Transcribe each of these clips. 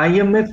IMF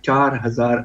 4000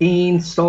300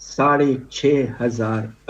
6500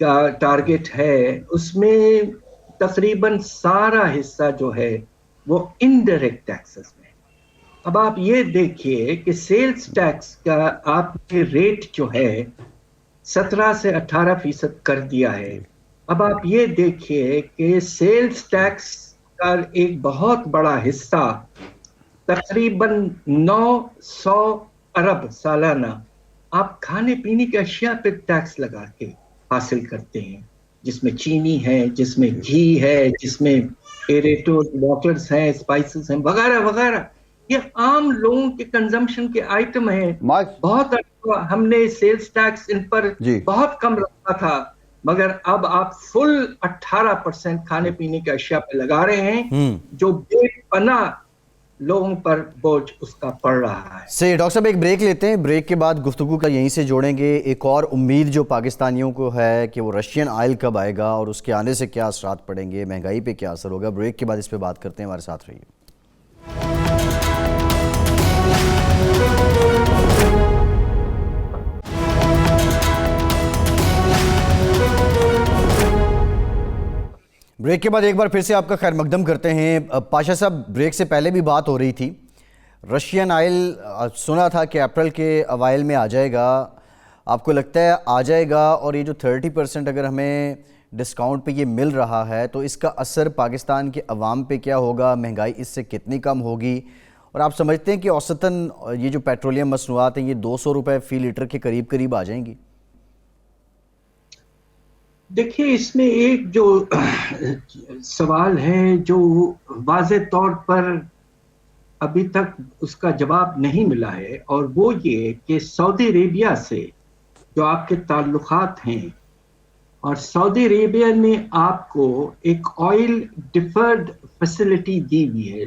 کا target ہے اس میں تقریباً سارا حصہ جو ہے وہ انڈائریکٹ ٹیکسز میں. اب آپ یہ دیکھیے کہ سیلز ٹیکس کا آپ نے ریٹ جو ہے 17 سے 18% کر دیا ہے. اب آپ یہ دیکھیے کہ سیلز ٹیکس کا ایک بہت بڑا حصہ تقریباً 900 ارب سالانہ آپ کھانے پینے کی اشیاء پہ ٹیکس لگا کے حاصل کرتے ہیں، جس میں چینی ہے، جس میں گھی ہے، جس میں ایریٹوڈ واٹرز ہیں، اسپائسز ہیں، وغیرہ وغیرہ. یہ عام لوگوں کے کنزمپشن کے آئٹم ہیں. بہت ہم نے سیلز ٹیکس ان پر بہت کم رکھا تھا، مگر اب آپ فل 18% کھانے پینے کے اشیاء پہ لگا رہے ہیں، جو بے پناہ لوگوں پر بوجھ اس کا پڑ رہا ہے. صحیح. ڈاکٹر صاحب ایک بریک لیتے ہیں، بریک کے بعد گفتگو کا یہیں سے جوڑیں گے. ایک اور امید جو پاکستانیوں کو ہے کہ وہ رشین آئل کب آئے گا اور اس کے آنے سے کیا اثرات پڑیں گے، مہنگائی پہ کیا اثر ہوگا. بریک کے بعد اس پہ بات کرتے ہیں، ہمارے ساتھ رہیے. بریک کے بعد ایک بار پھر سے آپ کا خیر مقدم کرتے ہیں. پاشا صاحب، بریک سے پہلے بھی بات ہو رہی تھی، رشین آئل سنا تھا کہ اپریل کے اوائل میں آ جائے گا. آپ کو لگتا ہے آ جائے گا؟ اور یہ جو 30% اگر ہمیں ڈسکاؤنٹ پہ یہ مل رہا ہے تو اس کا اثر پاکستان کے عوام پہ کیا ہوگا؟ مہنگائی اس سے کتنی کم ہوگی؟ اور آپ سمجھتے ہیں کہ اوسطاً یہ جو پیٹرولیم مصنوعات ہیں یہ 200 روپے فی لیٹر کے قریب آ جائیں گی؟ دیکھیے، اس میں ایک جو سوال ہے جو واضح طور پر ابھی تک اس کا جواب نہیں ملا ہے، اور وہ یہ کہ سعودی عربیہ سے جو آپ کے تعلقات ہیں، اور سعودی عربیہ نے آپ کو ایک آئل ڈیفرڈ فیسلٹی دی ہوئی ہے،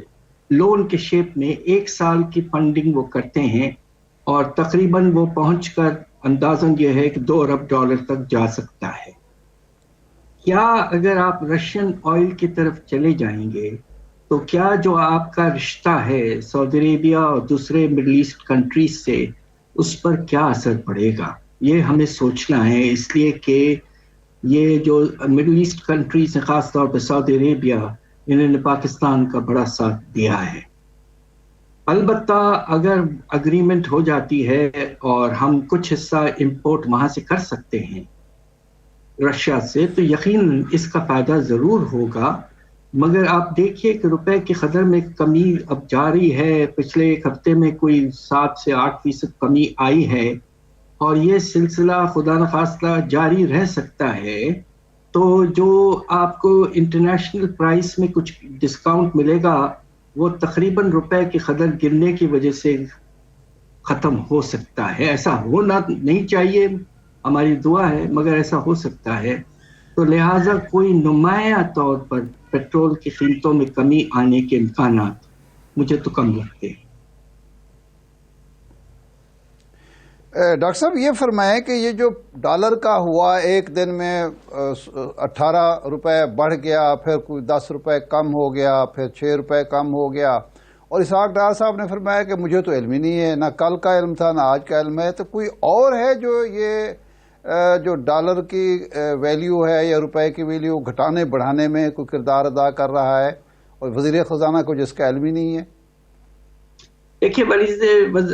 لون کے شیپ میں 1 سال کی فنڈنگ وہ کرتے ہیں، اور تقریباً وہ پہنچ کر اندازاً یہ ہے کہ $2 ارب تک جا سکتا ہے. کیا اگر آپ رشین آئل کی طرف چلے جائیں گے تو کیا جو آپ کا رشتہ ہے سعودی عربیہ اور دوسرے مڈل ایسٹ کنٹریز سے، اس پر کیا اثر پڑے گا؟ یہ ہمیں سوچنا ہے، اس لیے کہ یہ جو مڈل ایسٹ کنٹریز ہیں، خاص طور پہ سعودی عربیہ، انہوں نے پاکستان کا بڑا ساتھ دیا ہے. البتہ اگر اگریمنٹ ہو جاتی ہے اور ہم کچھ حصہ امپورٹ وہاں سے کر سکتے ہیں رشیا سے، تو یقیناً اس کا فائدہ ضرور ہوگا. مگر آپ دیکھیے کہ روپے کی قدر میں کمی اب جاری ہے. پچھلے ایک ہفتے میں کوئی 7 سے 8% کمی آئی ہے، اور یہ سلسلہ خدا نخواستہ جاری رہ سکتا ہے. تو جو آپ کو انٹرنیشنل پرائس میں کچھ ڈسکاؤنٹ ملے گا وہ تقریباً روپے کی قدر گرنے کی وجہ سے ختم ہو سکتا ہے. ایسا ہونا نہیں چاہیے، ہماری دعا ہے، مگر ایسا ہو سکتا ہے. تو لہٰذا کوئی نمایاں طور پر پیٹرول کی قیمتوں میں کمی آنے کے امکانات مجھے تو کم لگتے ہیں. ڈاکٹر صاحب یہ فرمائیں کہ یہ جو ڈالر کا ہوا، ایک دن میں 18 روپے بڑھ گیا، پھر کوئی 10 روپے کم ہو گیا، پھر 6 روپے کم ہو گیا، اور اسحاق ڈار صاحب نے فرمایا کہ مجھے تو علم ہی نہیں ہے، نہ کل کا علم تھا نہ آج کا علم ہے. تو کوئی اور ہے جو یہ جو ڈالر کی ویلیو ہے یا روپے کی ویلیو گھٹانے بڑھانے میں کوئی کردار ادا کر رہا ہے، اور وزیر خزانہ کو جس کا علم ہی نہیں ہے؟ دیکھیے،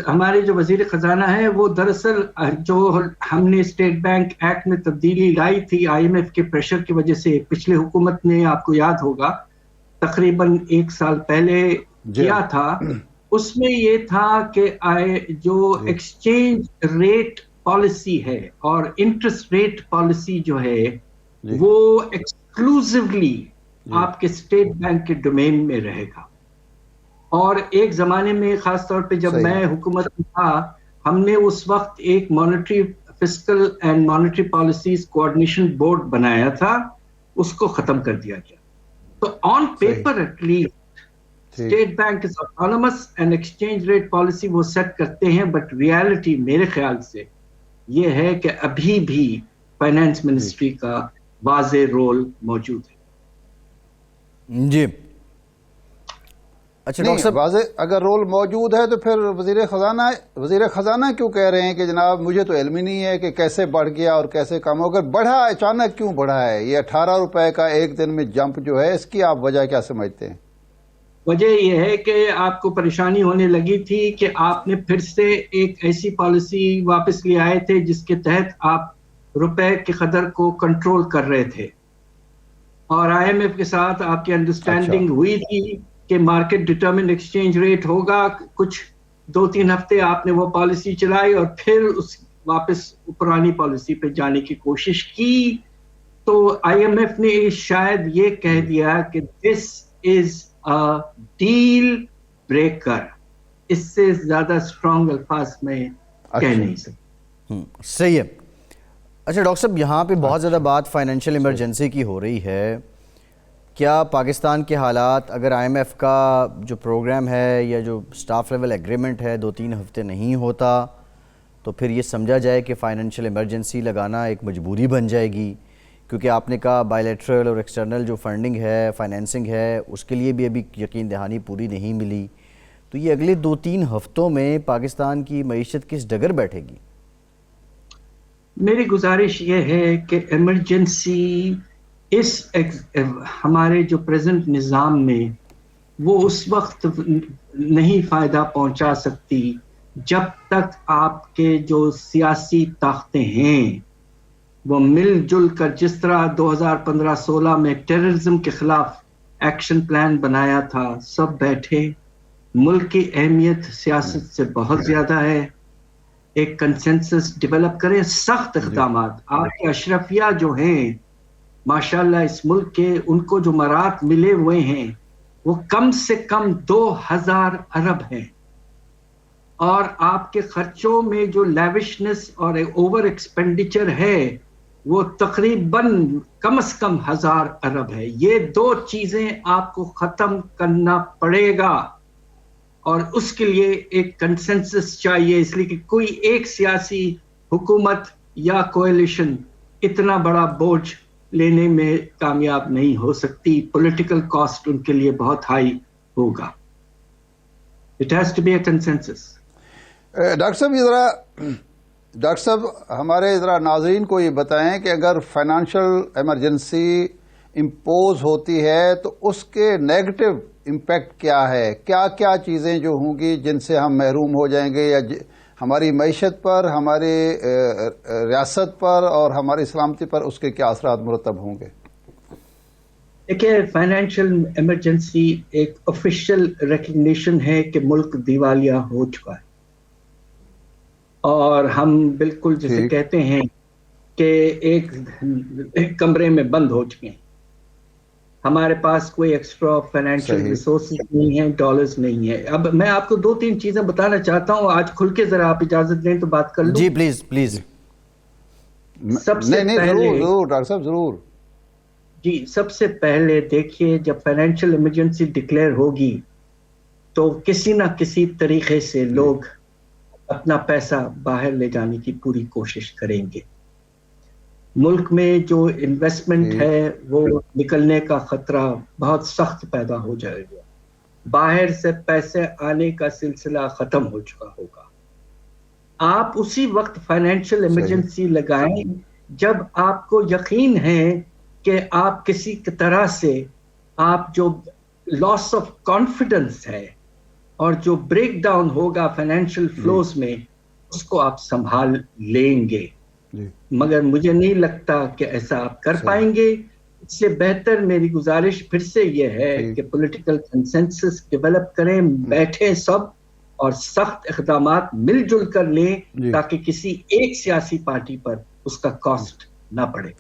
ہمارے جو وزیر خزانہ ہے وہ دراصل جو ہم نے اسٹیٹ بینک ایکٹ میں تبدیلی لائی تھی IMF کے پریشر کی وجہ سے، پچھلے حکومت نے، آپ کو یاد ہوگا، تقریباً 1 سال پہلے کیا تھا. اس میں یہ تھا کہ جو ایکسچینج ریٹ پالیسی ہے اور انٹرسٹ ریٹ پالیسی جو ہے وہ ایکسکلوزیولی آپ کے اسٹیٹ بینک کے ڈومین میں رہے گا. اور ایک زمانے میں خاص طور پہ جب میں حکومت میں تھا، ہم نے اس وقت ایک monetary fiscal and monetary policies coordination board بنایا تھا، اس کو ختم کر دیا گیا. تو on paper at least state bank is autonomous and exchange rate policy وہ سیٹ کرتے ہیں، بٹ ریالٹی میرے خیال سے یہ ہے کہ ابھی بھی فائنانس منسٹری کا واضح رول موجود ہے. جی اچھا ڈاکٹر صاحب، واضح اگر رول موجود ہے تو پھر وزیر خزانہ کیوں کہہ رہے ہیں کہ جناب مجھے تو علم ہی نہیں ہے کہ کیسے بڑھ گیا اور کیسے کم ہو، اگر بڑھا اچانک کیوں بڑھا ہے؟ یہ 18 روپے کا ایک دن میں جمپ جو ہے، اس کی آپ وجہ کیا سمجھتے ہیں؟ وجہ یہ ہے کہ آپ کو پریشانی ہونے لگی تھی کہ آپ نے پھر سے ایک ایسی پالیسی واپس لے آئے تھے جس کے تحت آپ روپے کی قدر کو کنٹرول کر رہے تھے، اور آئی ایم ایف کے ساتھ آپ کی انڈرسٹینڈنگ ہوئی تھی کہ مارکیٹ ڈٹرمنڈ ایکسچینج ریٹ ہوگا. کچھ 2-3 ہفتے آپ نے وہ پالیسی چلائی اور پھر واپس پرانی پالیسی پہ جانے کی کوشش کی. تو آئی ایم ایف نے شاید یہ کہہ دیا کہ دس از ڈیل بریکر. اس سے زیادہ اسٹرانگ الفاظ میں کہہ نہیں سکتا. صحیح ہے. اچھا ڈاکٹر صاحب، یہاں پہ بہت زیادہ بات فائنینشیل ایمرجنسی کی ہو رہی ہے. کیا پاکستان کے حالات، اگر آئی ایم ایف کا جو پروگرام ہے یا جو سٹاف لیول ایگریمنٹ ہے 2-3 ہفتے نہیں ہوتا تو پھر یہ سمجھا جائے کہ فائنینشیل ایمرجنسی لگانا ایک مجبوری بن جائے گی؟ کیونکہ آپ نے کہا بائیلیٹرل اور ایکسٹرنل جو فنڈنگ ہے، فائنینسنگ ہے، اس کے لیے بھی ابھی یقین دہانی پوری نہیں ملی. تو یہ اگلے 2-3 ہفتوں میں پاکستان کی معیشت کس ڈگر بیٹھے گی؟ میری گزارش یہ ہے کہ ایمرجنسی اس ہمارے جو پریزنٹ نظام میں وہ اس وقت نہیں فائدہ پہنچا سکتی جب تک آپ کے جو سیاسی طاقتیں ہیں وہ مل جل کر، جس طرح 2015-16 میں ٹیررزم کے خلاف ایکشن پلان بنایا تھا، سب بیٹھے. ملک کی اہمیت سیاست سے بہت زیادہ ہے. ایک کنسنسس ڈیولپ کریں، سخت اقدامات. آپ کے اشرفیہ جو ہیں ماشاءاللہ اس ملک کے، ان کو جو مرات ملے ہوئے ہیں وہ کم سے کم 2000 ارب ہیں، اور آپ کے خرچوں میں جو لیوشنس اور اوور ایکسپینڈیچر ہے وہ تقریباً کم از کم 1000 ارب ہے. یہ 2 چیزیں آپ کو ختم کرنا پڑے گا، اور اس کے لیے ایک کنسنسس چاہیے، اس لیے کہ کوئی ایک سیاسی حکومت یا کوئلیشن اتنا بڑا بوجھ لینے میں کامیاب نہیں ہو سکتی. پولیٹیکل کاسٹ ان کے لیے بہت ہائی ہوگا. It has to be a consensus. Doctor صاحب ہمارے ذرا ناظرین کو یہ بتائیں کہ اگر فائنانشل ایمرجنسی امپوز ہوتی ہے تو اس کے نیگیٹو امپیکٹ کیا ہے؟ کیا کیا چیزیں جو ہوں گی جن سے ہم محروم ہو جائیں گے، یا ہماری معیشت پر، ہماری ریاست پر اور ہماری سلامتی پر اس کے کیا اثرات مرتب ہوں گے؟ دیکھیے، فائنینشیل ایمرجنسی ایک آفیشیل ریکگنیشن ہے کہ ملک دیوالیہ ہو چکا ہے، اور ہم بالکل جسے کہتے ہیں کہ ایک کمرے میں بند ہو چکے ہیں. ہمارے پاس کوئی ایکسٹرا فائنینشیل ریسورسز نہیں ہیں، ڈالرز نہیں ہے. اب میں آپ کو 2-3 چیزیں بتانا چاہتا ہوں آج کھل کے، ذرا آپ اجازت دیں تو بات کر لوں. جی پلیز. سب سے پہلے ضرور ڈاکٹر صاحب ضرور. جی، سب سے پہلے دیکھیے، جب فائنینشیل ایمرجنسی ڈکلیئر ہوگی تو کسی نہ کسی طریقے سے لوگ اپنا پیسہ باہر لے جانے کی پوری کوشش کریں گے. ملک میں جو انویسٹمنٹ ہے وہ نکلنے کا خطرہ بہت سخت پیدا ہو جائے گا. باہر سے پیسے آنے کا سلسلہ ختم ہو چکا ہوگا. آپ اسی وقت فائنینشیل ایمرجنسی لگائیں جب آپ کو یقین ہے کہ آپ کسی طرح سے آپ جو لاس آف کانفیڈنس ہے اور جو بریک ڈاؤن ہوگا فائنینشیل فلوز میں، اس کو آپ سنبھال لیں گے. مگر مجھے نہیں لگتا کہ ایسا آپ کر پائیں گے. اس سے بہتر میری گزارش پھر سے یہ ہے کہ پولیٹیکل کنسنسس ڈیولپ کریں، بیٹھیں سب اور سخت اقدامات مل جل کر لیں تاکہ کسی ایک سیاسی پارٹی پر اس کا کاسٹ نہ پڑے.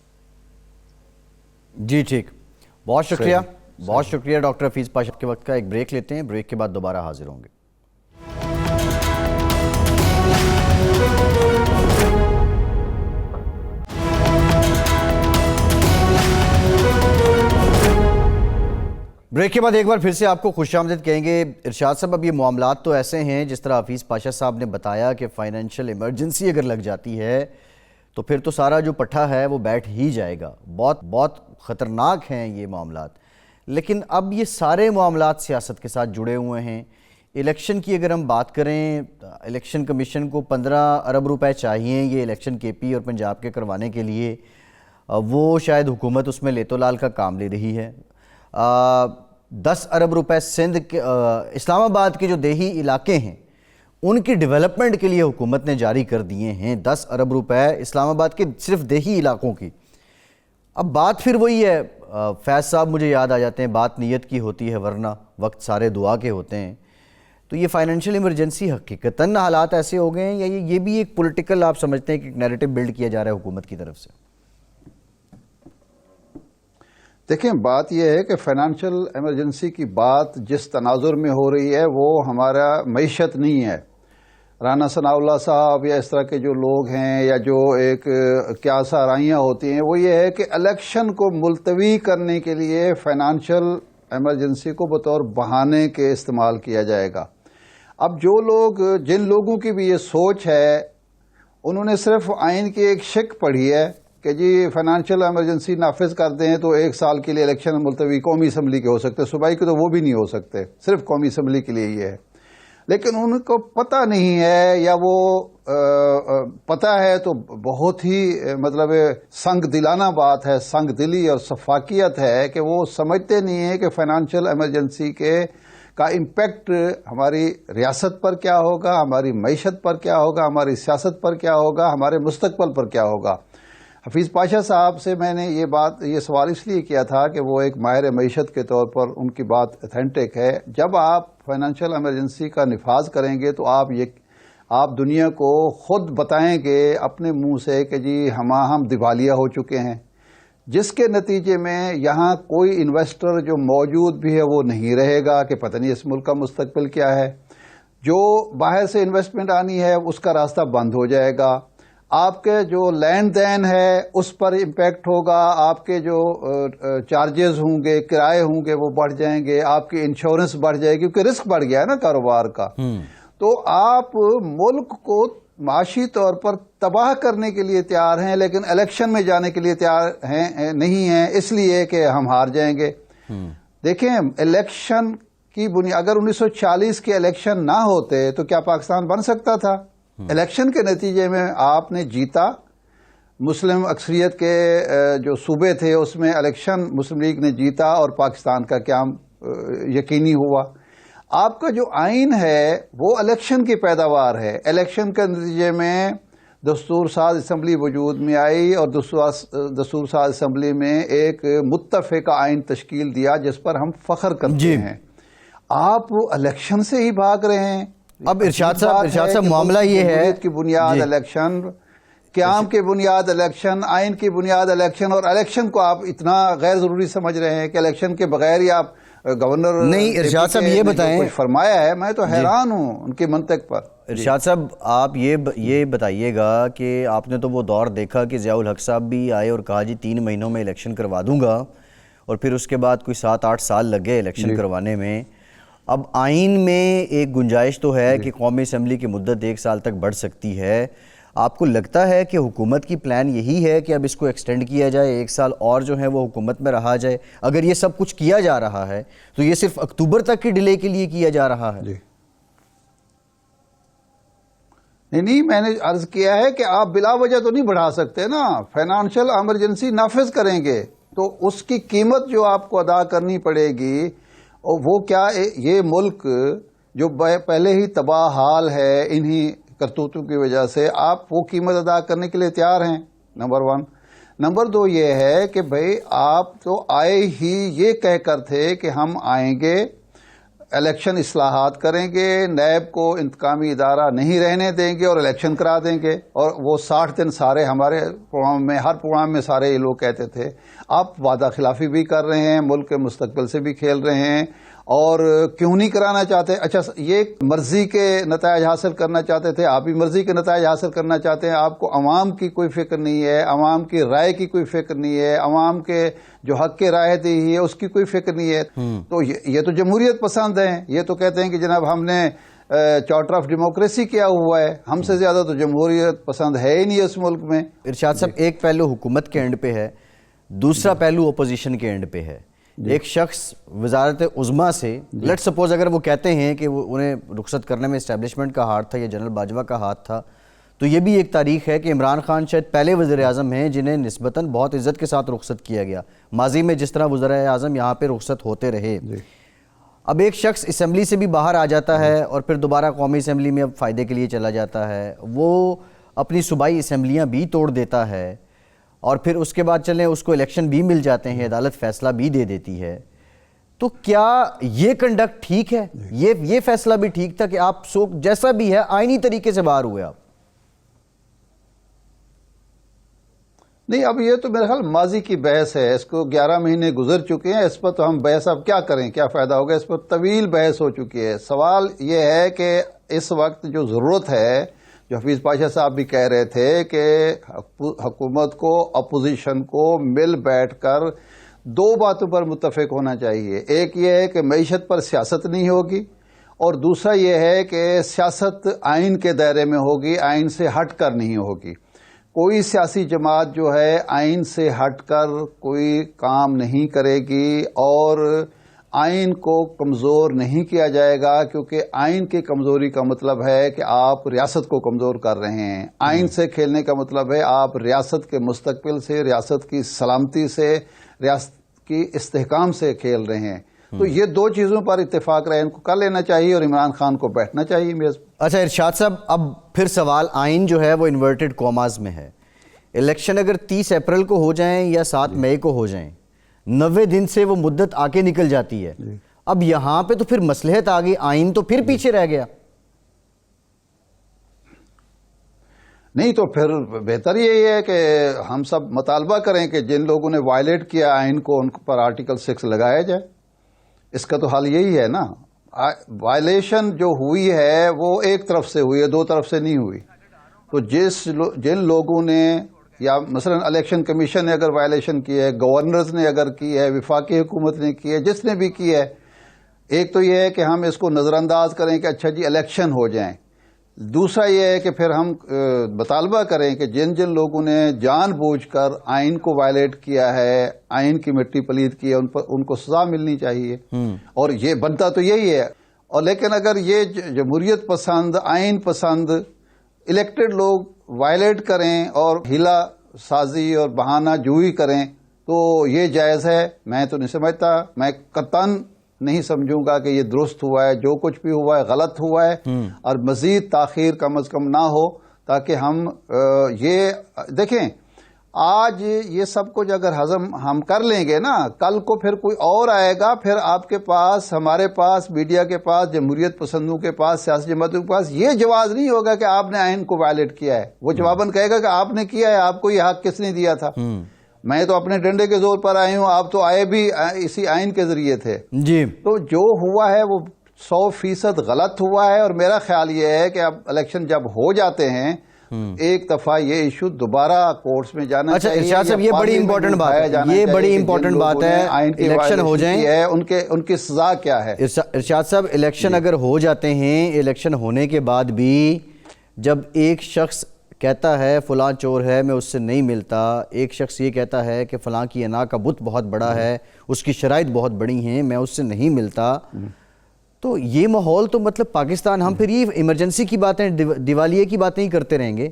جی ٹھیک، بہت شکریہ ڈاکٹر حفیظ پاشا. کے وقت کا ایک بریک لیتے ہیں، بریک کے بعد دوبارہ حاضر ہوں گے. بریک کے بعد ایک بار پھر سے آپ کو خوش آمدید کہیں گے. ارشاد صاحب، اب یہ معاملات تو ایسے ہیں جس طرح حفیظ پاشا صاحب نے بتایا کہ فائنینشیل ایمرجنسی اگر لگ جاتی ہے تو پھر تو سارا جو پٹھا ہے وہ بیٹھ ہی جائے گا. بہت خطرناک ہیں یہ معاملات. لیکن اب یہ سارے معاملات سیاست کے ساتھ جڑے ہوئے ہیں. الیکشن کی اگر ہم بات کریں، الیکشن کمیشن کو 15 ارب روپے چاہیے یہ الیکشن کے پی اور پنجاب کے کروانے کے لیے. وہ شاید حکومت اس میں لیتو لال کا کام لے رہی ہے. 10 ارب روپے سندھ کے اسلام آباد کے جو دیہی علاقے ہیں ان کی ڈیولپمنٹ کے لیے حکومت نے جاری کر دیے ہیں. 10 ارب روپے اسلام آباد کے صرف دیہی علاقوں کی. اب بات پھر وہی ہے، فیض صاحب مجھے یاد آ جاتے ہیں، بات نیت کی ہوتی ہے ورنہ وقت سارے دعا کے ہوتے ہیں. تو یہ فائنینشیل ایمرجنسی حقیقتاً حالات ایسے ہو گئے ہیں یا یہ بھی ایک پولیٹیکل آپ سمجھتے ہیں کہ ایک نیریٹو بلڈ کیا جا رہا ہے حکومت کی طرف سے؟ دیکھیں، بات یہ ہے کہ فائنانشیل ایمرجنسی کی بات جس تناظر میں ہو رہی ہے وہ ہمارا معیشت نہیں ہے. رانا ثناء اللہ صاحب یا اس طرح کے جو لوگ ہیں یا جو ایک کیا سرائیاں ہوتی ہیں وہ یہ ہے کہ الیکشن کو ملتوی کرنے کے لیے فائنانشیل ایمرجنسی کو بطور بہانے کے استعمال کیا جائے گا. اب جو لوگ، جن لوگوں کی بھی یہ سوچ ہے، انہوں نے صرف آئین کی ایک شق پڑھی ہے کہ جی فائنانشیل ایمرجنسی نافذ کر دیں تو 1 سال کے لیے الیکشن ملتوی قومی اسمبلی کے ہو سکتے، صوبائی کے تو وہ بھی نہیں ہو سکتے، صرف قومی اسمبلی کے لیے یہ ہے. لیکن ان کو پتہ نہیں ہے، یا وہ پتہ ہے تو بہت ہی مطلب سنگ دلانہ بات ہے، سنگ دلی اور سفاکیت ہے کہ وہ سمجھتے نہیں ہیں کہ فائنانشیل ایمرجنسی کا امپیکٹ ہماری ریاست پر کیا ہوگا، ہماری معیشت پر کیا ہوگا، ہماری سیاست پر کیا ہوگا، ہمارے مستقبل پر کیا ہوگا. حفیظ پاشا صاحب سے میں نے یہ سوال اس لیے کیا تھا کہ وہ ایک ماہر معیشت کے طور پر ان کی بات اتھینٹک ہے. جب آپ فائنانشیل ایمرجنسی کا نفاذ کریں گے تو آپ دنیا کو خود بتائیں گے اپنے منہ سے کہ جی ہم دیوالیہ ہو چکے ہیں، جس کے نتیجے میں یہاں کوئی انویسٹر جو موجود بھی ہے وہ نہیں رہے گا کہ پتہ نہیں اس ملک کا مستقبل کیا ہے. جو باہر سے انویسٹمنٹ آنی ہے اس کا راستہ بند ہو جائے گا. آپ کے جو لین دین ہے اس پر امپیکٹ ہوگا، آپ کے جو چارجز ہوں گے، کرائے ہوں گے وہ بڑھ جائیں گے، آپ کی انشورنس بڑھ جائے گی کیونکہ رسک بڑھ گیا ہے نا کاروبار کا. تو آپ ملک کو معاشی طور پر تباہ کرنے کے لیے تیار ہیں لیکن الیکشن میں جانے کے لیے تیار نہیں ہیں، اس لیے کہ ہم ہار جائیں گے. دیکھیں، الیکشن کی بنیاد، اگر 1940 کے الیکشن نہ ہوتے تو کیا پاکستان بن سکتا تھا؟ الیکشن کے نتیجے میں آپ نے جیتا، مسلم اکثریت کے جو صوبے تھے اس میں الیکشن مسلم لیگ نے جیتا اور پاکستان کا قیام یقینی ہوا. آپ کا جو آئین ہے وہ الیکشن کی پیداوار ہے. الیکشن کے نتیجے میں دستور ساز اسمبلی وجود میں آئی اور دستور ساز اسمبلی میں ایک متفقہ آئین تشکیل دیا جس پر ہم فخر کرتے ہیں. آپ الیکشن سے ہی بھاگ رہے ہیں. اب ارشاد صاحب معاملہ یہ ہے کی بنیاد الیکشن، قیام کی بنیاد الیکشن، آئین کی بنیاد الیکشن، اور الیکشن کو آپ اتنا غیر ضروری سمجھ رہے ہیں کہ الیکشن کے بغیر ہی آپ گورنر نہیں. ارشاد صاحب یہ بتائیں، کچھ فرمایا ہے، میں تو حیران ہوں ان کی منطق پر. ارشاد صاحب آپ یہ بتائیے گا کہ آپ نے تو وہ دور دیکھا کہ ضیاء الحق صاحب بھی آئے اور کہا جی 3 مہینوں میں الیکشن کروا دوں گا، اور پھر اس کے بعد کوئی 7-8 سال لگے الیکشن کروانے میں. اب آئین میں ایک گنجائش تو ہے کہ قومی اسمبلی کی مدت 1 سال تک بڑھ سکتی ہے. آپ کو لگتا ہے کہ حکومت کی پلان یہی ہے کہ اب اس کو ایکسٹینڈ کیا جائے، 1 سال اور جو ہے وہ حکومت میں رہا جائے؟ اگر یہ سب کچھ کیا جا رہا ہے تو یہ صرف اکتوبر تک کی ڈیلے کے لیے کیا جا رہا ہے؟ نہیں، میں نے عرض کیا ہے کہ آپ بلا وجہ تو نہیں بڑھا سکتے نا. فائنانشیل ایمرجنسی نافذ کریں گے تو اس کی قیمت جو آپ کو ادا کرنی پڑے گی، اور وہ کیا، یہ ملک جو پہلے ہی تباہ حال ہے انہی کرتوتوں کی وجہ سے، آپ وہ قیمت ادا کرنے کے لیے تیار ہیں، نمبر 1. نمبر 2 یہ ہے کہ بھئی آپ تو آئے ہی یہ کہہ کر تھے کہ ہم آئیں گے، الیکشن اصلاحات کریں گے، نیب کو انتقامی ادارہ نہیں رہنے دیں گے اور الیکشن کرا دیں گے، اور وہ 60 دن سارے ہمارے پروگرام میں، ہر پروگرام میں سارے یہ لوگ کہتے تھے. آپ وعدہ خلافی بھی کر رہے ہیں، ملک کے مستقبل سے بھی کھیل رہے ہیں، اور کیوں نہیں کرانا چاہتے؟ اچھا، یہ مرضی کے نتائج حاصل کرنا چاہتے تھے، آپ بھی مرضی کے نتائج حاصل کرنا چاہتے ہیں. آپ کو عوام کی کوئی فکر نہیں ہے، عوام کی رائے کی کوئی فکر نہیں ہے، عوام کے جو حق کے رائے دی ہے اس کی کوئی فکر نہیں ہے. تو یہ تو جمہوریت پسند ہیں، یہ تو کہتے ہیں کہ جناب ہم نے چارٹر آف ڈیموکریسی کیا ہوا ہے، ہم سے زیادہ تو جمہوریت پسند ہے ہی نہیں اس ملک میں. ارشاد صاحب ایک پہلو حکومت کے اینڈ پہ ہے، دوسرا پہلو اپوزیشن کے اینڈ پہ ہے. ایک شخص وزارت عظمیٰ سے لیٹ سپوز اگر وہ کہتے ہیں کہ وہ انہیں رخصت کرنے میں اسٹیبلشمنٹ کا ہاتھ تھا یا جنرل باجوہ کا ہاتھ تھا، تو یہ بھی ایک تاریخ ہے کہ عمران خان شاید پہلے وزیر اعظم ہیں جنہیں نسبتاً بہت عزت کے ساتھ رخصت کیا گیا، ماضی میں جس طرح وزراء اعظم یہاں پہ رخصت ہوتے رہے۔ اب ایک شخص اسمبلی سے بھی باہر آ جاتا ہے اور پھر دوبارہ قومی اسمبلی میں اب فائدے کے لیے چلا جاتا ہے، وہ اپنی صوبائی اسمبلیاں بھی توڑ دیتا ہے، اور پھر اس کے بعد چلیں اس کو الیکشن بھی مل جاتے ہیں، عدالت فیصلہ بھی دے دیتی ہے۔ تو کیا یہ کنڈکٹ ٹھیک ہے؟ یہ فیصلہ بھی ٹھیک تھا کہ آپ جیسا بھی ہے آئینی طریقے سے باہر ہوئے آپ؟ نہیں، اب یہ تو میرے خیال ماضی کی بحث ہے، اس کو 11 مہینے گزر چکے ہیں، اس پر تو ہم بحث اب کیا کریں، کیا فائدہ ہوگا، اس پر طویل بحث ہو چکی ہے۔ سوال یہ ہے کہ اس وقت جو ضرورت ہے، جو حفیظ پاشا صاحب بھی کہہ رہے تھے کہ حکومت کو اپوزیشن کو مل بیٹھ کر دو باتوں پر متفق ہونا چاہیے۔ ایک یہ ہے کہ معیشت پر سیاست نہیں ہوگی، اور دوسرا یہ ہے کہ سیاست آئین کے دائرے میں ہوگی، آئین سے ہٹ کر نہیں ہوگی۔ کوئی سیاسی جماعت جو ہے آئین سے ہٹ کر کوئی کام نہیں کرے گی، اور آئین کو کمزور نہیں کیا جائے گا، کیونکہ آئین کی کمزوری کا مطلب ہے کہ آپ ریاست کو کمزور کر رہے ہیں۔ آئین سے کھیلنے کا مطلب ہے آپ ریاست کے مستقبل سے، ریاست کی سلامتی سے، ریاست کی استحکام سے کھیل رہے ہیں۔ تو یہ دو چیزوں پر اتفاق رہے، ان کو کر لینا چاہیے اور عمران خان کو بیٹھنا چاہیے میز پر۔ اچھا ارشاد صاحب، اب پھر سوال آئین جو ہے وہ انورٹڈ کوماز میں ہے۔ الیکشن اگر 30 اپریل کو ہو جائیں یا 7 مئی کو ہو جائیں، 90 دن سے وہ مدت آگے نکل جاتی ہے۔ اب یہاں پہ تو پھر مصلحت آ گئی، آئین تو پھر پیچھے رہ گیا۔ نہیں تو پھر بہتر یہی ہے کہ ہم سب مطالبہ کریں کہ جن لوگوں نے وائلیٹ کیا آئین کو، ان پر آرٹیکل 6 لگایا جائے۔ اس کا تو حل یہی ہے نا۔ وائلیشن جو ہوئی ہے وہ ایک طرف سے ہوئی ہے، دو طرف سے نہیں ہوئی۔ تو جن لوگوں نے، یا مثلا الیکشن کمیشن نے اگر وائلیشن کی ہے، گورنرز نے اگر کی ہے، وفاقی حکومت نے کی ہے، جس نے بھی کی ہے، ایک تو یہ ہے کہ ہم اس کو نظر انداز کریں کہ اچھا جی الیکشن ہو جائیں۔ دوسرا یہ ہے کہ پھر ہم مطالبہ کریں کہ جن لوگوں نے جان بوجھ کر آئین کو وائلیٹ کیا ہے، آئین کی مٹی پلید کی ہے، ان کو سزا ملنی چاہیے، اور یہ بنتا تو یہی ہے۔ اور لیکن اگر یہ جمہوریت پسند، آئین پسند الیکٹڈ لوگ وائلیٹ کریں اور ہیلا سازی اور بہانہ جوئی کریں تو یہ جائز ہے؟ میں تو نہیں سمجھتا، میں قطعاً نہیں سمجھوں گا کہ یہ درست ہوا ہے۔ جو کچھ بھی ہوا ہے غلط ہوا ہے، اور مزید تاخیر کم از کم نہ ہو، تاکہ ہم یہ دیکھیں، آج یہ سب کچھ اگر ہضم ہم کر لیں گے نا، کل کو پھر کوئی اور آئے گا، پھر آپ کے پاس، ہمارے پاس، میڈیا کے پاس، جمہوریت پسندوں کے پاس، سیاسی جماعتوں کے پاس یہ جواز نہیں ہوگا کہ آپ نے آئین کو وائلیٹ کیا ہے۔ وہ جواباً کہے گا کہ آپ نے کیا ہے، آپ کو یہ حق کس نے دیا تھا؟ میں تو اپنے ڈنڈے کے زور پر آئی ہوں، آپ تو آئے بھی اسی آئین کے ذریعے تھے۔ جی، تو جو ہوا ہے وہ 100% غلط ہوا ہے، اور میرا خیال یہ ہے کہ اب الیکشن جب ہو جاتے ہیں، ایک دفعہ یہ ایشو دوبارہ کورٹس میں جانا چاہیے۔ اچھا ارشاد صاحب، یہ بڑی امپورٹنٹ بات ہے، یہ بڑی امپورٹنٹ بات ہے۔ الیکشن ہو جائیں، ان کی سزا کیا ہے؟ ارشاد صاحب، الیکشن اگر ہو جاتے ہیں، الیکشن ہونے کے بعد بھی جب ایک شخص کہتا ہے فلاں چور ہے، میں اس سے نہیں ملتا، ایک شخص یہ کہتا ہے کہ فلاں کی انا کا بت بہت بڑا ہے، اس کی شرائط بہت بڑی ہیں، میں اس سے نہیں ملتا، تو یہ ماحول تو مطلب پاکستان، ہم پھر یہ ایمرجنسی کی باتیں، دیوالیے کی باتیں ہی کرتے رہیں گے۔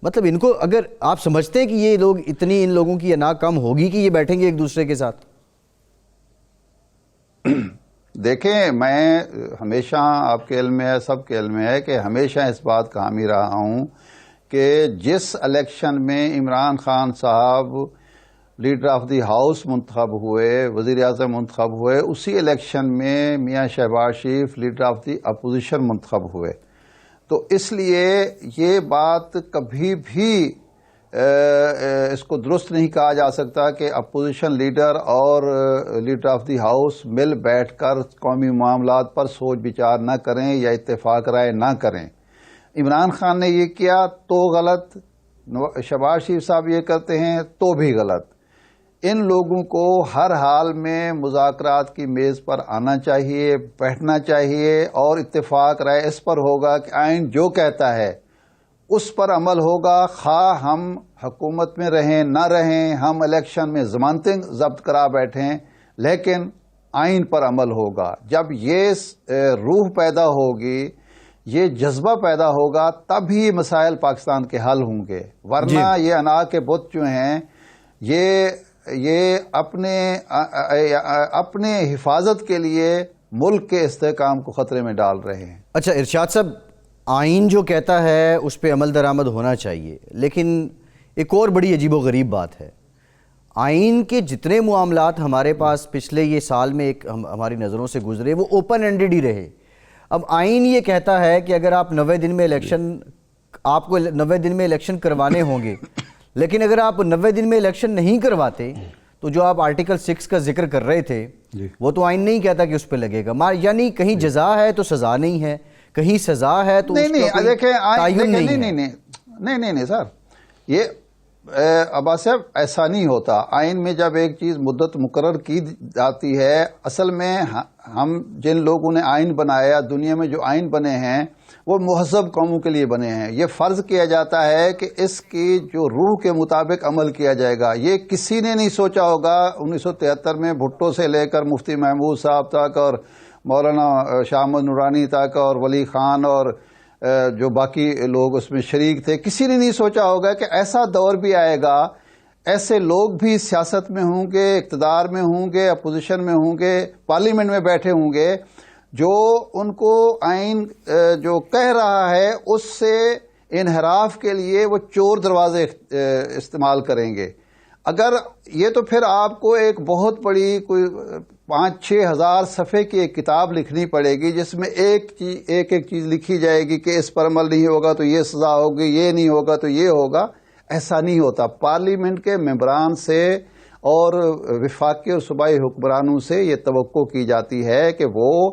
مطلب ان کو اگر آپ سمجھتے ہیں کہ یہ لوگ اتنی، ان لوگوں کی انا کم ہوگی کہ یہ بیٹھیں گے ایک دوسرے کے ساتھ؟ دیکھیں، میں ہمیشہ، آپ کے علم میں ہے، سب کے علم میں ہے کہ ہمیشہ اس بات کا حامی رہا ہوں کہ جس الیکشن میں عمران خان صاحب لیڈر آف دی ہاؤس منتخب ہوئے، وزیر اعظم منتخب ہوئے، اسی الیکشن میں میاں شہباز شریف لیڈر آف دی اپوزیشن منتخب ہوئے۔ تو اس لیے یہ بات کبھی بھی اس کو درست نہیں کہا جا سکتا کہ اپوزیشن لیڈر اور لیڈر آف دی ہاؤس مل بیٹھ کر قومی معاملات پر سوچ بچار نہ کریں یا اتفاق رائے نہ کریں۔ عمران خان نے یہ کیا تو غلط، شہباز شریف صاحب یہ کرتے ہیں تو بھی غلط۔ ان لوگوں کو ہر حال میں مذاکرات کی میز پر آنا چاہیے، بیٹھنا چاہیے، اور اتفاق رائے اس پر ہوگا کہ آئین جو کہتا ہے اس پر عمل ہوگا، خواہ ہم حکومت میں رہیں نہ رہیں، ہم الیکشن میں ضمانتیں ضبط کرا بیٹھیں، لیکن آئین پر عمل ہوگا. جب یہ روح پیدا ہوگی، یہ جذبہ پیدا ہوگا، تب ہی مسائل پاکستان کے حل ہوں گے. ورنہ یہ انا کے بت جو ہیں یہ اپنے حفاظت کے لیے ملک کے استحکام کو خطرے میں ڈال رہے ہیں. اچھا ارشاد صاحب، آئین جو کہتا ہے اس پہ عمل درآمد ہونا چاہیے، لیکن ایک اور بڑی عجیب و غریب بات ہے، آئین کے جتنے معاملات ہمارے پاس پچھلے یہ سال میں ایک ہماری نظروں سے گزرے وہ اوپن اینڈڈ ہی رہے. اب آئین یہ کہتا ہے کہ اگر آپ 90 دن میں آپ کو 90 دن میں الیکشن کروانے ہوں گے، لیکن اگر آپ 90 دن میں الیکشن نہیں کرواتے تو جو آپ آرٹیکل 6 کا ذکر کر رہے تھے وہ تو آئین نہیں کہتا کہ اس پہ لگے گا. یعنی کہیں جزا ہے تو سزا نہیں ہے، کہیں سزا ہے تو نہیں سر، یہ عباس صاحب ایسا نہیں ہوتا. آئین میں جب ایک چیز مدت مقرر کی جاتی ہے، اصل میں ہم جن لوگوں نے آئین بنایا، دنیا میں جو آئین بنے ہیں وہ مہذب قوموں کے لیے بنے ہیں. یہ فرض کیا جاتا ہے کہ اس کی جو روح کے مطابق عمل کیا جائے گا. یہ کسی نے نہیں سوچا ہوگا 1973 میں بھٹو سے لے کر مفتی محمود صاحب تک اور مولانا شاہ احمد نورانی تک اور ولی خان اور جو باقی لوگ اس میں شریک تھے، کسی نے نہیں سوچا ہوگا کہ ایسا دور بھی آئے گا، ایسے لوگ بھی سیاست میں ہوں گے، اقتدار میں ہوں گے، اپوزیشن میں ہوں گے، پارلیمنٹ میں بیٹھے ہوں گے، جو ان کو آئین جو کہہ رہا ہے اس سے انحراف کے لیے وہ چور دروازے استعمال کریں گے. اگر یہ تو پھر آپ کو ایک بہت بڑی کوئی 5-6 ہزار صفحے کی ایک کتاب لکھنی پڑے گی جس میں ایک چیز لکھی جائے گی کہ اس پر عمل نہیں ہوگا تو یہ سزا ہوگی، یہ نہیں ہوگا تو یہ ہوگا. ایسا نہیں ہوتا. پارلیمنٹ کے ممبران سے اور وفاقی اور صوبائی حکمرانوں سے یہ توقع کی جاتی ہے کہ وہ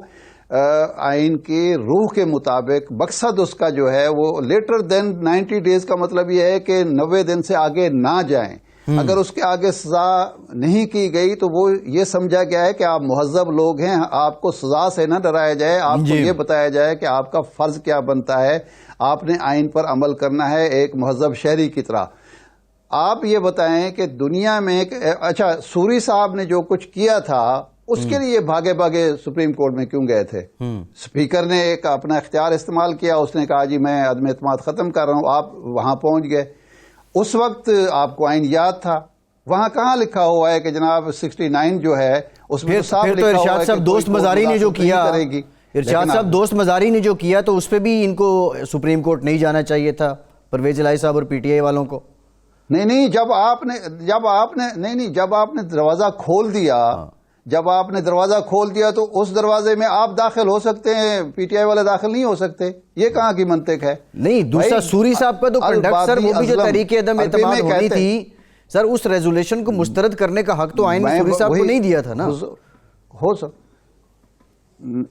آئین کی روح کے مطابق، مقصد اس کا جو ہے وہ لیٹر دین 90 ڈیز کا مطلب یہ ہے کہ 90 دن سے آگے نہ جائیں. اگر اس کے آگے سزا نہیں کی گئی تو وہ یہ سمجھا گیا ہے کہ آپ مہذب لوگ ہیں، آپ کو سزا سے نہ ڈرایا جائے، آپ کو یہ بتایا جائے کہ آپ کا فرض کیا بنتا ہے، آپ نے آئین پر عمل کرنا ہے ایک مہذب شہری کی طرح. آپ یہ بتائیں کہ دنیا میں اچھا سوری صاحب نے جو کچھ کیا تھا اس کے لیے بھاگے سپریم کورٹ میں کیوں گئے تھے؟ سپیکر نے ایک اپنا اختیار استعمال کیا، اس نے کہا جی میں عدم اعتماد ختم کر رہا ہوں، آپ وہاں پہنچ گئے. اس وقت آپ کو آئین یاد تھا، وہاں کہاں لکھا ہوا ہے کہ جناب 69 جو ہے اس میں صاف لکھا ہوا ہے ارشاد صاحب دوست مزاری نے جو کیا، ارشاد صاحب دوست مزاری نے جو کیا تو اس پہ بھی ان کو سپریم کورٹ نہیں جانا چاہیے تھا، پرویز الہی صاحب اور پی ٹی آئی والوں کو. نہیں جب آپ نے دروازہ کھول دیا تو اس دروازے میں آپ داخل ہو سکتے ہیں، پی ٹی آئی والے داخل نہیں ہو سکتے. یہ کہاں کی منطق ہے؟ نہیں دوسرا سوری صاحب کا تو کنڈکٹ سر وہ بھی جو تحریک عدم اعتماد ہونی تھی سر، اس ریزولوشن کو مسترد کرنے کا حق تو آئین میں سوری صاحب کو نہیں دیا تھا نا. ہو سر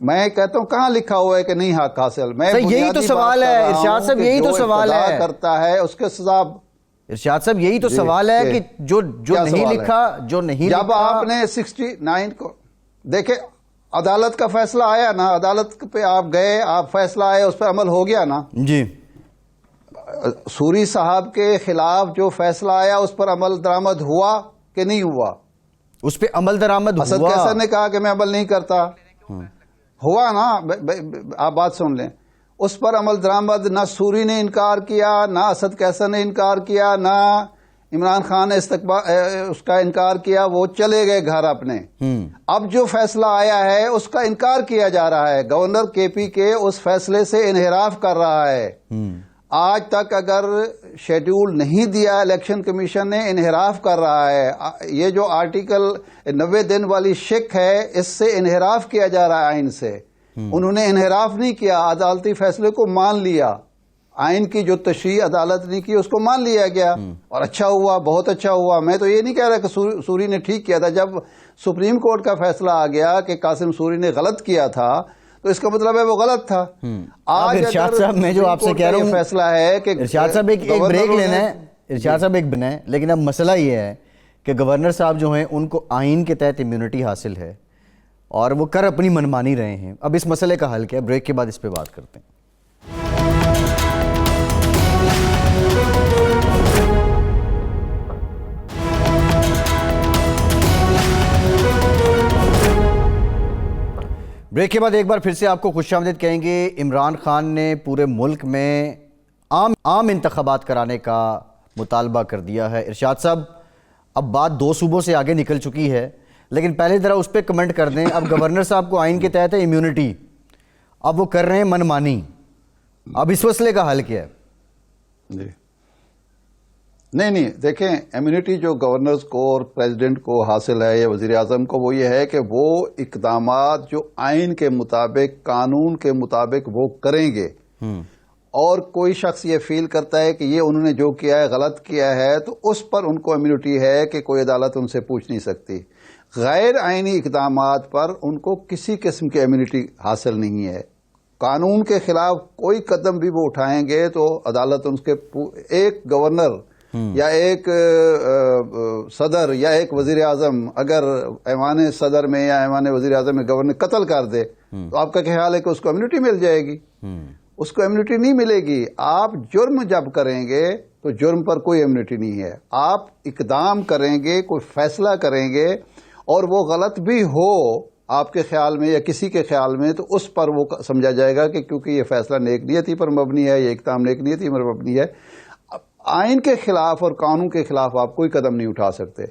میں کہتا ہوں کہاں لکھا ہوا ہے کہ نہیں حق حاصل. میں یہی تو سوال ہے ارشاد صاحب، یہی تو سوال ہے کرتا ہے اس کے سزا. ارشاد صاحب یہی تو سوال ہے کہ جو نہیں لکھا، جو نہیں جب آپ نے 69 کو دیکھیں عدالت کا فیصلہ آیا نا، عدالت پہ آپ گئے، آپ فیصلہ آئے، اس پہ عمل ہو گیا نا جی. سوری صاحب کے خلاف جو فیصلہ آیا اس پر عمل درآمد ہوا کہ نہیں ہوا؟ اس پہ عمل درآمد ہوا. اسد قیصر نے کہا کہ میں عمل نہیں کرتا، ہوا نا. آپ بات سن لیں، اس پر عمل درآمد نہ سوری نے انکار کیا، نہ اسد قیصر نے انکار کیا، نہ عمران خان نے اس کا انکار کیا، وہ چلے گئے گھر اپنے. اب جو فیصلہ آیا ہے اس کا انکار کیا جا رہا ہے، گورنر کے پی کے اس فیصلے سے انحراف کر رہا ہے. آج تک اگر شیڈیول نہیں دیا الیکشن کمیشن نے، انحراف کر رہا ہے. یہ جو آرٹیکل 90 دن والی شک ہے اس سے انحراف کیا جا رہا ہے آئین سے. انہوں نے انحراف نہیں کیا، عدالتی فیصلے کو مان لیا، آئین کی جو تشریح عدالت نے کی اس کو مان لیا گیا، اور اچھا ہوا، بہت اچھا ہوا. میں تو یہ نہیں کہہ رہا کہ سوری نے ٹھیک کیا تھا. جب سپریم کورٹ کا فیصلہ آ گیا کہ قاسم سوری نے غلط کیا تھا تو اس کا مطلب ہے وہ غلط تھا. آج ارشاد صاحب میں جو آپ سے کہہ رہا ہوں فیصلہ ہے کہ ارشاد صاحب ایک بریک لینا ہے، ارشاد صاحب ایک بنا ہے، لیکن اب مسئلہ یہ ہے کہ گورنر صاحب جو ہیں ان کو آئین کے تحت امیونٹی حاصل ہے اور وہ کر اپنی منمانی رہے ہیں. اب اس مسئلے کا حل کیا؟ بریک کے بعد اس پہ بات کرتے ہیں. بریک کے بعد ایک بار پھر سے آپ کو خوش آمدید کہیں گے۔ عمران خان نے پورے ملک میں عام انتخابات کرانے کا مطالبہ کر دیا ہے۔ ارشاد صاحب، اب بات 2 صوبوں سے آگے نکل چکی ہے، لیکن پہلے ذرا اس پہ کمنٹ کر دیں۔ اب گورنر صاحب کو آئین کے تحت ہے امیونٹی، اب وہ کر رہے ہیں من مانی، اب اس مسئلے کا حل کیا ہے؟ جی نہیں دیکھیں، امیونٹی جو گورنرز کو اور پریزیڈنٹ کو حاصل ہے یا وزیر اعظم کو، وہ یہ ہے کہ وہ اقدامات جو آئین کے مطابق، قانون کے مطابق وہ کریں گے، اور کوئی شخص یہ فیل کرتا ہے کہ یہ انہوں نے جو کیا ہے غلط کیا ہے، تو اس پر ان کو امیونٹی ہے کہ کوئی عدالت ان سے پوچھ نہیں سکتی۔ غیر آئینی اقدامات پر ان کو کسی قسم کی امیونٹی حاصل نہیں ہے۔ قانون کے خلاف کوئی قدم بھی وہ اٹھائیں گے تو عدالت ان کے ایک گورنر یا ایک صدر یا ایک وزیر اعظم اگر ایوان صدر میں یا ایوان وزیر اعظم میں گورنر قتل کر دے تو آپ کا کیا خیال ہے کہ اس کو امیونٹی مل جائے گی؟ اس کو امیونٹی نہیں ملے گی۔ آپ جرم جب کریں گے تو جرم پر کوئی امیونٹی نہیں ہے۔ آپ اقدام کریں گے، کوئی فیصلہ کریں گے، اور وہ غلط بھی ہو آپ کے خیال میں یا کسی کے خیال میں، تو اس پر وہ سمجھا جائے گا کہ کیونکہ یہ فیصلہ نیک نیتی پر مبنی ہے، یہ اقدام نیک نیتی پر مبنی ہے۔ آئین کے خلاف اور قانون کے خلاف آپ کوئی قدم نہیں اٹھا سکتے۔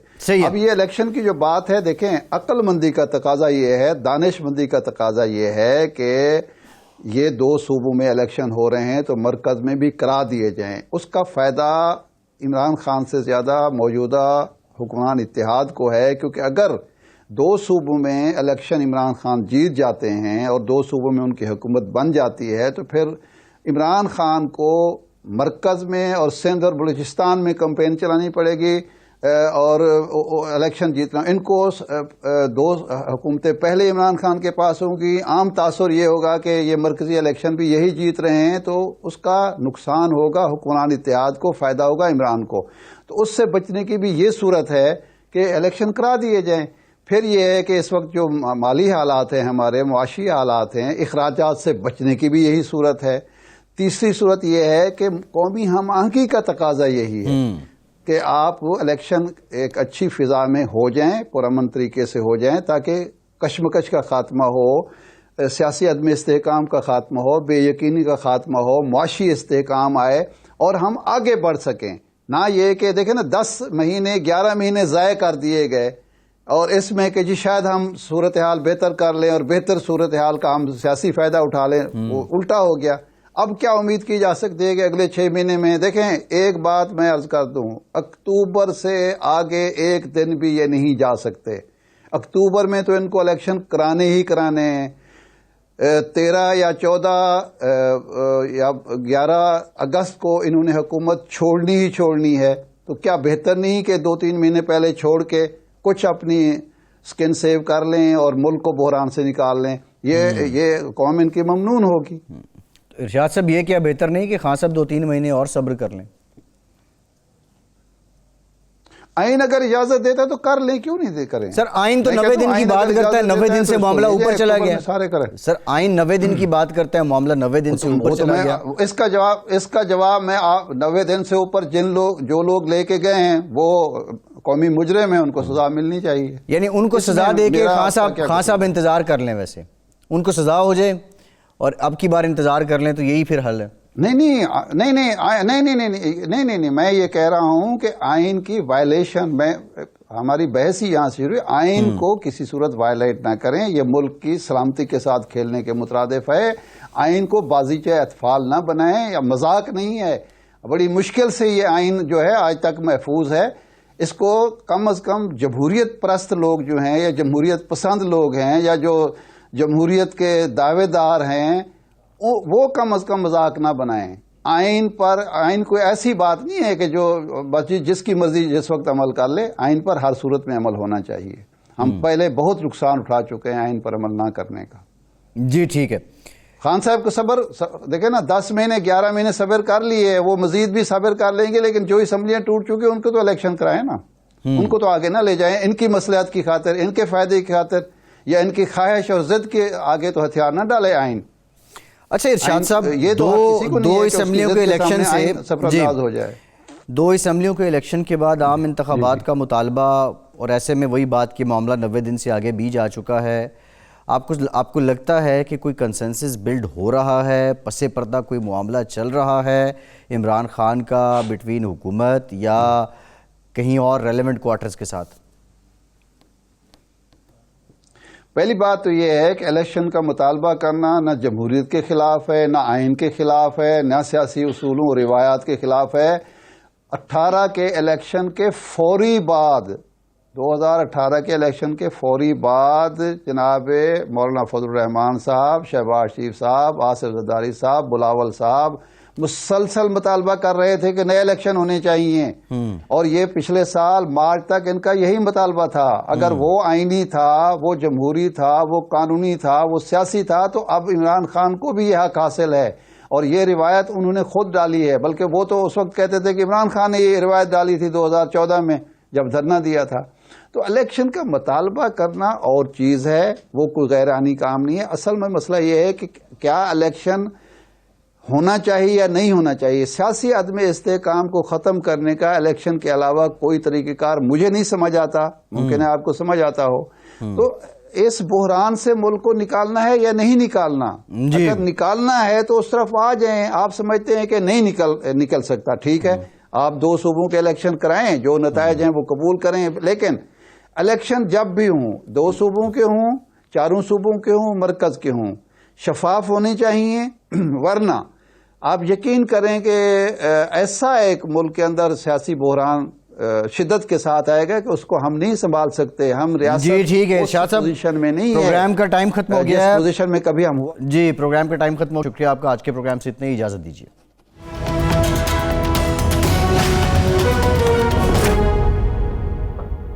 اب یہ الیکشن کی جو بات ہے، دیکھیں عقل مندی کا تقاضا یہ ہے، دانش مندی کا تقاضا یہ ہے کہ یہ 2 صوبوں میں الیکشن ہو رہے ہیں تو مرکز میں بھی کرا دیے جائیں۔ اس کا فائدہ عمران خان سے زیادہ موجودہ حکمران اتحاد کو ہے، کیونکہ اگر 2 صوبوں میں الیکشن عمران خان جیت جاتے ہیں اور 2 صوبوں میں ان کی حکومت بن جاتی ہے، تو پھر عمران خان کو مرکز میں اور سندھ اور بلوچستان میں کمپین چلانی پڑے گی اور الیکشن جیتنا۔ ان کو 2 حکومتیں پہلے عمران خان کے پاس ہوں گی۔ عام تاثر یہ ہوگا کہ یہ مرکزی الیکشن بھی یہی جیت رہے ہیں، تو اس کا نقصان ہوگا حکمران اتحاد کو، فائدہ ہوگا عمران کو۔ تو اس سے بچنے کی بھی یہ صورت ہے کہ الیکشن کرا دیے جائیں۔ پھر یہ ہے کہ اس وقت جو مالی حالات ہیں، ہمارے معاشی حالات ہیں، اخراجات سے بچنے کی بھی یہی صورت ہے۔ تیسری صورت یہ ہے کہ قومی ہم آہنگی کا تقاضا یہی ہے کہ آپ الیکشن ایک اچھی فضا میں ہو جائیں، پرامن طریقے سے ہو جائیں، تاکہ کشمکش کا خاتمہ ہو، سیاسی عدم استحکام کا خاتمہ ہو، بے یقینی کا خاتمہ ہو، معاشی استحکام آئے اور ہم آگے بڑھ سکیں۔ نہ یہ کہ دیکھیں نا 10 مہینے 11 مہینے ضائع کر دیے گئے، اور اس میں کہ جی شاید ہم صورتحال بہتر کر لیں اور بہتر صورتحال کا ہم سیاسی فائدہ اٹھا لیں، وہ الٹا ہو گیا۔ اب کیا امید کی جا سکتی ہے کہ اگلے 6 مہینے میں؟ دیکھیں ایک بات میں عرض کر دوں، اکتوبر سے آگے ایک دن بھی یہ نہیں جا سکتے۔ اکتوبر میں تو ان کو الیکشن کرانے ہی کرانے ہیں۔ 13 یا 14 یا 11 اگست کو انہوں نے حکومت چھوڑنی ہی چھوڑنی ہے، تو کیا بہتر نہیں کہ 2-3 مہینے پہلے چھوڑ کے کچھ اپنی سکن سیو کر لیں اور ملک کو بحران سے نکال لیں؟ یہ قوم ان کی ممنون ہوگی۔ ارشاد صاحب، یہ کیا بہتر نہیں کہ خان صاحب 2-3 مہینے اور صبر کر لیں؟ آئین اگر اجازت دیتا ہے تو کر لیں، کیوں نہیں کریں؟ سر آئین تو 90 دن کی بات کرتا ہے، 90 دن سے معاملہ اوپر چلا گیا۔ سر آئین 90 دن کی بات کرتا ہے، معاملہ 90 دن سے اوپر چلا گیا۔ اس کا جواب میں 90 دن سے اوپر جو لوگ لے کے گئے ہیں وہ قومی مجرم ہیں، ان کو سزا ملنی چاہیے۔ یعنی ان کو سزا دے کے خان صاحب انتظار کر لیں، ویسے ان کو سزا ہو جائے اور اب کی بار انتظار کر لیں تو یہی پھر حل ہے؟ نہیں، میں یہ کہہ رہا ہوں کہ آئین کی وائلیشن میں ہماری بحث ہی یہاں سے شروع ہے۔ آئین کو کسی صورت وائلیٹ نہ کریں، یہ ملک کی سلامتی کے ساتھ کھیلنے کے مترادف ہے۔ آئین کو بازیچہ اطفال نہ بنائیں، یا مذاق نہیں ہے۔ بڑی مشکل سے یہ آئین جو ہے آج تک محفوظ ہے۔ اس کو کم از کم جمہوریت پرست لوگ جو ہیں یا جمہوریت پسند لوگ ہیں یا جو جمہوریت کے دعوے دار ہیں وہ کم از کم مذاق نہ بنائیں۔ آئین کوئی ایسی بات نہیں ہے کہ جو جس کی مرضی جس وقت عمل کر لے۔ آئین پر ہر صورت میں عمل ہونا چاہیے۔ ہم پہلے بہت نقصان اٹھا چکے ہیں آئین پر عمل نہ کرنے کا۔ جی ٹھیک ہے۔ خان صاحب کو صبر دیکھیں نا، 10 مہینے 11 مہینے صبر کر لیے، وہ مزید بھی صبر کر لیں گے، لیکن جو اسمبلیاں ٹوٹ چکی ان کو تو الیکشن کرائیں نا، ان کو تو آگے نہ لے جائیں۔ ان کی مصلحت کی خاطر، ان کے فائدے کی خاطر یا ان کی خواہش اور ضد کے آگے تو ہتھیار نہ ڈالے آئین۔ اچھا ارشاد صاحب، دو اسمبلیوں کے الیکشن سے دو اسمبلیوں کے الیکشن کے بعد عام انتخابات کا مطالبہ، اور ایسے میں وہی بات کہ معاملہ 90 دن سے آگے بھی جا چکا ہے۔ آپ کو لگتا ہے کہ کوئی کنسنسس بلڈ ہو رہا ہے، پس پردہ کوئی معاملہ چل رہا ہے عمران خان کا بٹوین حکومت یا کہیں اور ریلیونٹ کوارٹرز کے ساتھ؟ پہلی بات تو یہ ہے کہ الیکشن کا مطالبہ کرنا نہ جمہوریت کے خلاف ہے، نہ آئین کے خلاف ہے، نہ سیاسی اصولوں اور روایات کے خلاف ہے۔ 18 کے الیکشن کے فوری بعد 2018 کے الیکشن کے فوری بعد جناب مولانا فضل الرحمان صاحب، شہباز شریف صاحب، آصف زرداری صاحب، بلاول صاحب مسلسل مطالبہ کر رہے تھے کہ نئے الیکشن ہونے چاہیے، اور یہ پچھلے سال مارچ تک ان کا یہی مطالبہ تھا۔ اگر وہ آئینی تھا، وہ جمہوری تھا، وہ قانونی تھا، وہ سیاسی تھا، تو اب عمران خان کو بھی یہ حق حاصل ہے، اور یہ روایت انہوں نے خود ڈالی ہے۔ بلکہ وہ تو اس وقت کہتے تھے کہ عمران خان نے یہ روایت ڈالی تھی 2014 میں جب دھرنا دیا تھا۔ تو الیکشن کا مطالبہ کرنا اور چیز ہے، وہ کوئی غیر آئینی کام نہیں ہے۔ اصل میں مسئلہ یہ ہے کہ کیا الیکشن ہونا چاہیے یا نہیں ہونا چاہیے۔ سیاسی عدم استحکام کو ختم کرنے کا الیکشن کے علاوہ کوئی طریقہ کار مجھے نہیں سمجھ آتا، ممکن ہے آپ کو سمجھ آتا ہو۔ تو اس بحران سے ملک کو نکالنا ہے یا نہیں نکالنا؟ اگر نکالنا ہے تو اس طرف آ جائیں۔ آپ سمجھتے ہیں کہ نہیں نکل سکتا، ٹھیک ہے، آپ 2 صوبوں کے الیکشن کرائیں، جو نتائج ہیں وہ قبول کریں، لیکن الیکشن جب بھی ہوں، 2 صوبوں کے ہوں، 4 صوبوں کے ہوں، مرکز کے ہوں، شفاف ہونے چاہیے، ورنہ آپ یقین کریں کہ ایسا ایک ملک کے اندر سیاسی بحران شدت کے ساتھ آئے گا کہ اس کو ہم نہیں سنبھال سکتے۔ ہم ریاست جی ٹھیک ہے شاہ صاحب، پوزیشن میں نہیں ہے، پروگرام کا ٹائم ختم ہو گیا ہے، جس پوزیشن میں کبھی ہم ہوا۔ جی پروگرام کا ٹائم ختم ہو، شکریہ آپ کا، آج کے پروگرام سے اتنے ہی، اجازت دیجیے۔